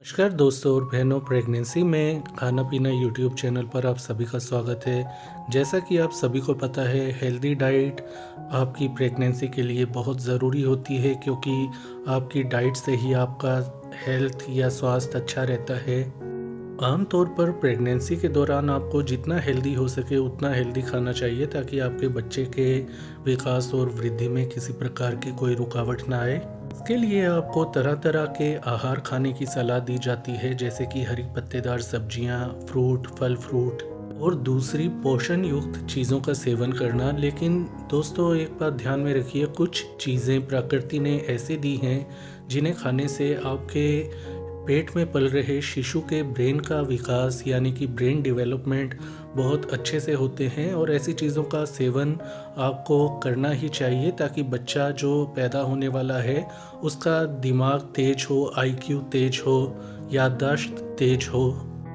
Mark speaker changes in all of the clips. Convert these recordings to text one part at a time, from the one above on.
Speaker 1: नमस्कार दोस्तों और बहनों, प्रेगनेंसी में खाना पीना यूट्यूब चैनल पर आप सभी का स्वागत है। जैसा कि आप सभी को पता है, हेल्दी डाइट आपकी प्रेगनेंसी के लिए बहुत ज़रूरी होती है, क्योंकि आपकी डाइट से ही आपका हेल्थ या स्वास्थ्य अच्छा रहता है। आमतौर पर प्रेगनेंसी के दौरान आपको जितना हेल्दी हो सके उतना हेल्दी खाना चाहिए, ताकि आपके बच्चे के विकास और वृद्धि में किसी प्रकार की कोई रुकावट ना आए। इसके लिए आपको तरह तरह के आहार खाने की सलाह दी जाती है, जैसे कि हरी पत्तेदार सब्जियां, फ्रूट, फल फ्रूट और दूसरी पोषण युक्त चीज़ों का सेवन करना। लेकिन दोस्तों, एक बात ध्यान में रखिए, कुछ चीज़ें प्रकृति ने ऐसे दी हैं जिन्हें खाने से आपके पेट में पल रहे शिशु के ब्रेन का विकास यानी कि ब्रेन डेवलपमेंट बहुत अच्छे से होते हैं, और ऐसी चीज़ों का सेवन आपको करना ही चाहिए, ताकि बच्चा जो पैदा होने वाला है उसका दिमाग तेज हो, आईक्यू तेज हो, याददाश्त तेज हो।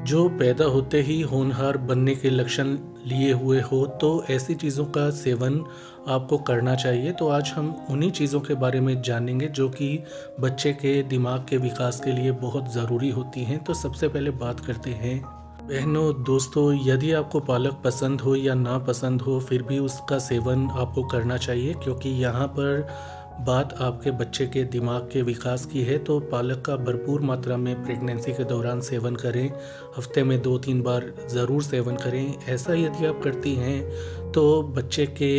Speaker 1: जो पैदा होते ही होनहार बनने के लक्षण लिए हुए हो, तो ऐसी चीज़ों का सेवन आपको करना चाहिए। तो आज हम उन्हीं चीज़ों के बारे में जानेंगे जो कि बच्चे के दिमाग के विकास के लिए बहुत ज़रूरी होती हैं। तो सबसे पहले बात करते हैं बहनों, दोस्तों, यदि आपको पालक पसंद हो या ना पसंद हो, फिर भी उसका सेवन आपको करना चाहिए, क्योंकि यहाँ पर बात आपके बच्चे के दिमाग के विकास की है। तो पालक का भरपूर मात्रा में प्रेगनेंसी के दौरान सेवन करें। हफ्ते में 2-3 बार ज़रूर सेवन करें। ऐसा यदि आप करती हैं तो बच्चे के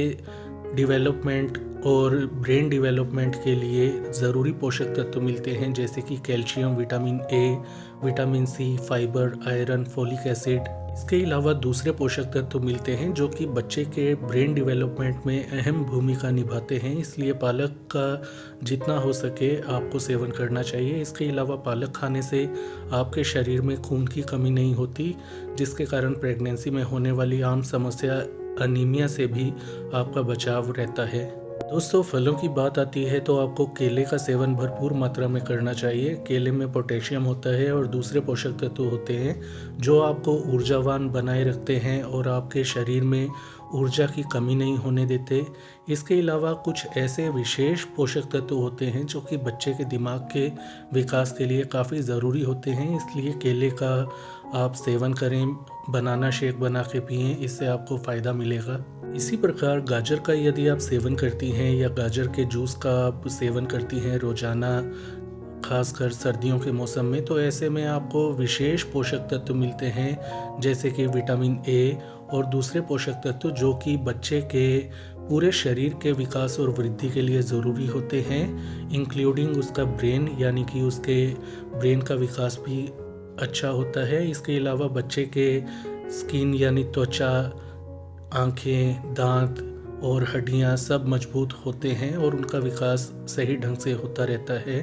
Speaker 1: डेवलपमेंट और ब्रेन डेवलपमेंट के लिए ज़रूरी पोषक तत्व मिलते हैं, जैसे कि calcium, vitamin A, vitamin C, fibre, iron, folic acid. इसके अलावा दूसरे पोषक तत्व मिलते हैं जो कि बच्चे के ब्रेन डेवलपमेंट में अहम भूमिका निभाते हैं। इसलिए पालक का जितना हो सके आपको सेवन करना चाहिए। इसके अलावा पालक खाने से आपके शरीर में खून की कमी नहीं होती, जिसके कारण प्रेगनेंसी में होने वाली आम समस्या अनीमिया से भी आपका बचाव रहता है। दोस्तों, फलों की बात आती है तो आपको केले का सेवन भरपूर मात्रा में करना चाहिए। केले में पोटेशियम होता है और दूसरे पोषक तत्व होते हैं जो आपको ऊर्जावान बनाए रखते हैं और आपके शरीर में ऊर्जा की कमी नहीं होने देते। इसके अलावा कुछ ऐसे विशेष पोषक तत्व होते हैं जो कि बच्चे के दिमाग के विकास के लिए काफ़ी ज़रूरी होते हैं। इसलिए केले का आप सेवन करें, बनाना शेक बना के पिएं, इससे आपको फ़ायदा मिलेगा। इसी प्रकार गाजर का यदि आप सेवन करती हैं या गाजर के जूस का आप सेवन करती हैं रोज़ाना, खासकर सर्दियों के मौसम में, तो ऐसे में आपको विशेष पोषक तत्व मिलते हैं, जैसे कि विटामिन ए और दूसरे पोषक तत्व जो कि बच्चे के पूरे शरीर के विकास और वृद्धि के लिए ज़रूरी होते हैं, इंक्लूडिंग उसका ब्रेन, यानी कि उसके ब्रेन का विकास भी अच्छा होता है। इसके अलावा बच्चे के स्किन यानी त्वचा, आँखें, दांत और हड्डियाँ सब मजबूत होते हैं और उनका विकास सही ढंग से होता रहता है।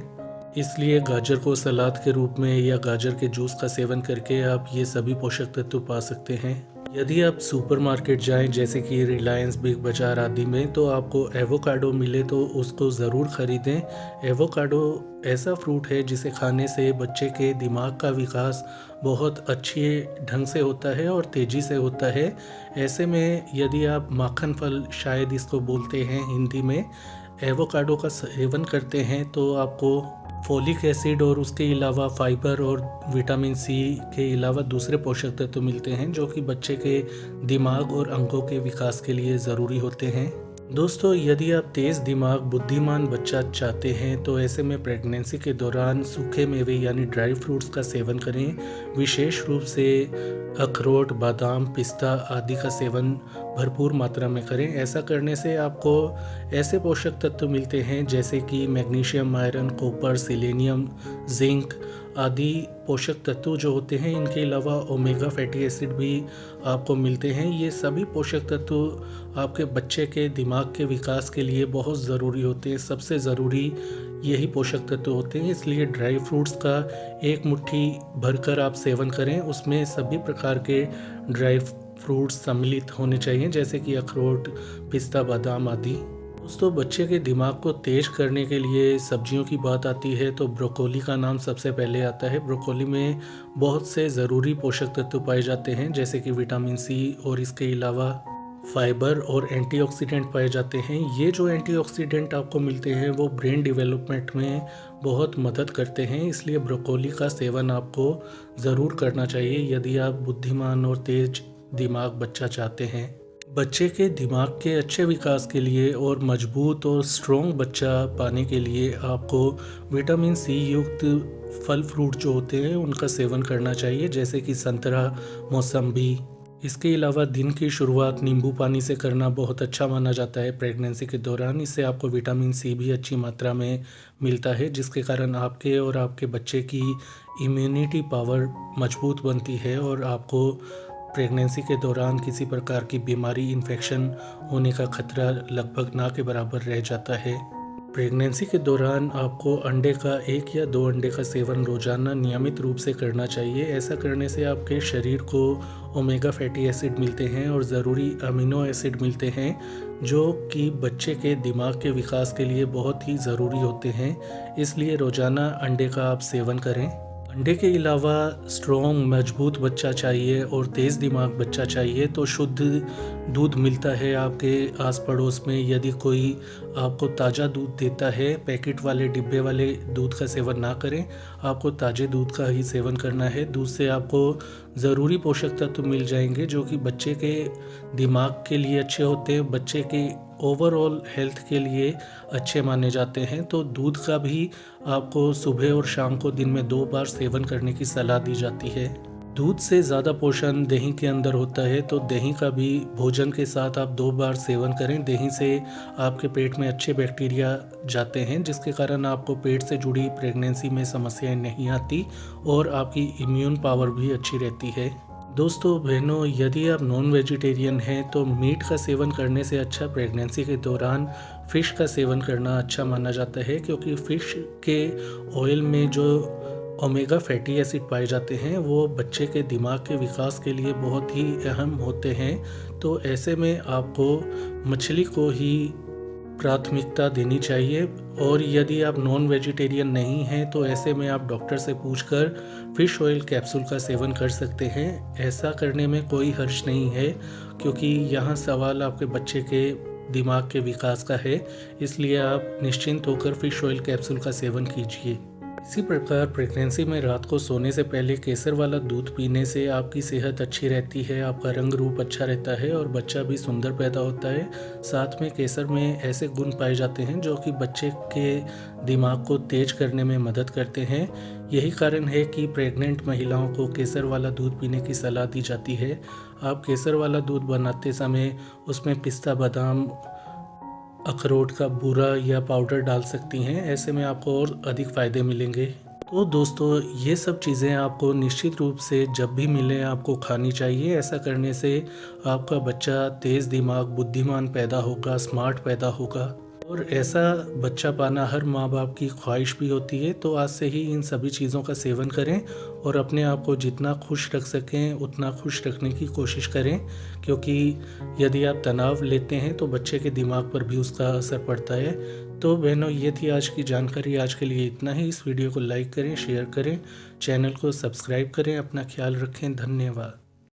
Speaker 1: इसलिए गाजर को सलाद के रूप में या गाजर के जूस का सेवन करके आप ये सभी पोषक तत्व पा सकते हैं। यदि आप सुपरमार्केट जाएं, जैसे कि रिलायंस, बिग बाज़ार आदि में, तो आपको एवोकाडो मिले तो उसको ज़रूर ख़रीदें। एवोकाडो ऐसा फ्रूट है जिसे खाने से बच्चे के दिमाग का विकास बहुत अच्छे ढंग से होता है और तेज़ी से होता है। ऐसे में यदि आप माखन फल, शायद इसको बोलते हैं हिंदी में, एवोकाडो का सेवन करते हैं तो आपको फोलिक एसिड और उसके अलावा फाइबर और विटामिन सी के अलावा दूसरे पोषक तत्व मिलते हैं जो कि बच्चे के दिमाग और अंगों के विकास के लिए ज़रूरी होते हैं। दोस्तों, यदि आप तेज़ दिमाग, बुद्धिमान बच्चा चाहते हैं तो ऐसे में प्रेगनेंसी के दौरान सूखे मेवे यानी ड्राई फ्रूट्स का सेवन करें। विशेष रूप से अखरोट, बादाम, पिस्ता आदि का सेवन भरपूर मात्रा में करें। ऐसा करने से आपको ऐसे पोषक तत्व मिलते हैं जैसे कि magnesium, iron, copper, selenium, zinc आदि पोषक तत्व जो होते हैं। इनके अलावा ओमेगा फैटी एसिड भी आपको मिलते हैं। ये सभी पोषक तत्व आपके बच्चे के दिमाग के विकास के लिए बहुत ज़रूरी होते हैं। सबसे ज़रूरी यही पोषक तत्व होते हैं। इसलिए ड्राई फ्रूट्स का एक मुट्ठी भरकर आप सेवन करें। उसमें सभी प्रकार के ड्राई फ्रूट्स सम्मिलित होने चाहिए, जैसे कि अखरोट, पिस्ता, बादाम आदि। दोस्तों, बच्चे के दिमाग को तेज करने के लिए सब्जियों की बात आती है तो ब्रोकोली का नाम सबसे पहले आता है। ब्रोकोली में बहुत से ज़रूरी पोषक तत्व पाए जाते हैं, जैसे कि विटामिन सी और इसके अलावा फाइबर और एंटीऑक्सीडेंट पाए जाते हैं। ये जो एंटीऑक्सीडेंट आपको मिलते हैं वो ब्रेन डेवलपमेंट में बहुत मदद करते हैं, इसलिए ब्रोकोली का सेवन आपको ज़रूर करना चाहिए यदि आप बुद्धिमान और तेज दिमाग बच्चा चाहते हैं। बच्चे के दिमाग के अच्छे विकास के लिए और मजबूत और स्ट्रॉन्ग बच्चा पाने के लिए आपको विटामिन सी युक्त फल फ्रूट जो होते हैं उनका सेवन करना चाहिए, जैसे कि संतरा, मौसम्बी। इसके अलावा दिन की शुरुआत नींबू पानी से करना बहुत अच्छा माना जाता है प्रेगनेंसी के दौरान। इससे आपको विटामिन सी भी अच्छी मात्रा में मिलता है, जिसके कारण आपके और आपके बच्चे की इम्यूनिटी पावर मजबूत बनती है और आपको प्रेगनेंसी के दौरान किसी प्रकार की बीमारी, इन्फेक्शन होने का खतरा लगभग ना के बराबर रह जाता है। प्रेगनेंसी के दौरान आपको अंडे का 1 या 2 अंडे का सेवन रोजाना नियमित रूप से करना चाहिए। ऐसा करने से आपके शरीर को ओमेगा फैटी एसिड मिलते हैं और ज़रूरी अमीनो एसिड मिलते हैं, जो कि बच्चे के दिमाग के विकास के लिए बहुत ही ज़रूरी होते हैं। इसलिए रोज़ाना अंडे का आप सेवन करें। अंडे के अलावा स्ट्रॉन्ग मजबूत बच्चा चाहिए और तेज़ दिमाग बच्चा चाहिए तो शुद्ध दूध मिलता है आपके आस पड़ोस में। यदि कोई आपको ताज़ा दूध देता है, पैकेट वाले डिब्बे वाले दूध का सेवन ना करें, आपको ताज़े दूध का ही सेवन करना है। दूध से आपको ज़रूरी पोषक तत्व मिल जाएंगे जो कि बच्चे के दिमाग के लिए अच्छे होते हैं, बच्चे के ओवरऑल हेल्थ के लिए अच्छे माने जाते हैं। तो दूध का भी आपको सुबह और शाम को दिन में 2 बार सेवन करने की सलाह दी जाती है। दूध से ज़्यादा पोषण दही के अंदर होता है, तो दही का भी भोजन के साथ आप 2 बार सेवन करें। दही से आपके पेट में अच्छे बैक्टीरिया जाते हैं, जिसके कारण आपको पेट से जुड़ी प्रेगनेंसी में समस्याएं नहीं आती और आपकी इम्यून पावर भी अच्छी रहती है। दोस्तों बहनों, यदि आप नॉन वेजिटेरियन हैं तो मीट का सेवन करने से अच्छा प्रेगनेंसी के दौरान फ़िश का सेवन करना अच्छा माना जाता है, क्योंकि फ़िश के ऑयल में जो ओमेगा फैटी एसिड पाए जाते हैं वो बच्चे के दिमाग के विकास के लिए बहुत ही अहम होते हैं। तो ऐसे में आपको मछली को ही प्राथमिकता देनी चाहिए। और यदि आप नॉन वेजिटेरियन नहीं हैं तो ऐसे में आप डॉक्टर से पूछकर फ़िश ऑयल कैप्सूल का सेवन कर सकते हैं। ऐसा करने में कोई हर्ज नहीं है, क्योंकि यहाँ सवाल आपके बच्चे के दिमाग के विकास का है, इसलिए आप निश्चिंत होकर फ़िश ऑयल कैप्सूल का सेवन कीजिए। इसी प्रकार प्रेगनेंसी में रात को सोने से पहले केसर वाला दूध पीने से आपकी सेहत अच्छी रहती है, आपका रंग रूप अच्छा रहता है और बच्चा भी सुंदर पैदा होता है। साथ में केसर में ऐसे गुण पाए जाते हैं जो कि बच्चे के दिमाग को तेज करने में मदद करते हैं। यही कारण है कि प्रेग्नेंट महिलाओं को केसर वाला दूध पीने की सलाह दी जाती है। आप केसर वाला दूध बनाते समय उसमें पिस्ता, बादाम, अखरोट का बूरा या पाउडर डाल सकती हैं। ऐसे में आपको और अधिक फ़ायदे मिलेंगे। तो दोस्तों, ये सब चीज़ें आपको निश्चित रूप से जब भी मिलें आपको खानी चाहिए। ऐसा करने से आपका बच्चा तेज़ दिमाग, बुद्धिमान पैदा होगा, स्मार्ट पैदा होगा और ऐसा बच्चा पाना हर माँ बाप की ख्वाहिश भी होती है। तो आज से ही इन सभी चीज़ों का सेवन करें और अपने आप को जितना खुश रख सकें उतना खुश रखने की कोशिश करें, क्योंकि यदि आप तनाव लेते हैं तो बच्चे के दिमाग पर भी उसका असर पड़ता है। तो बहनों, ये थी आज की जानकारी। आज के लिए इतना ही। इस वीडियो को लाइक करें, शेयर करें, चैनल को सब्सक्राइब करें। अपना ख्याल रखें। धन्यवाद।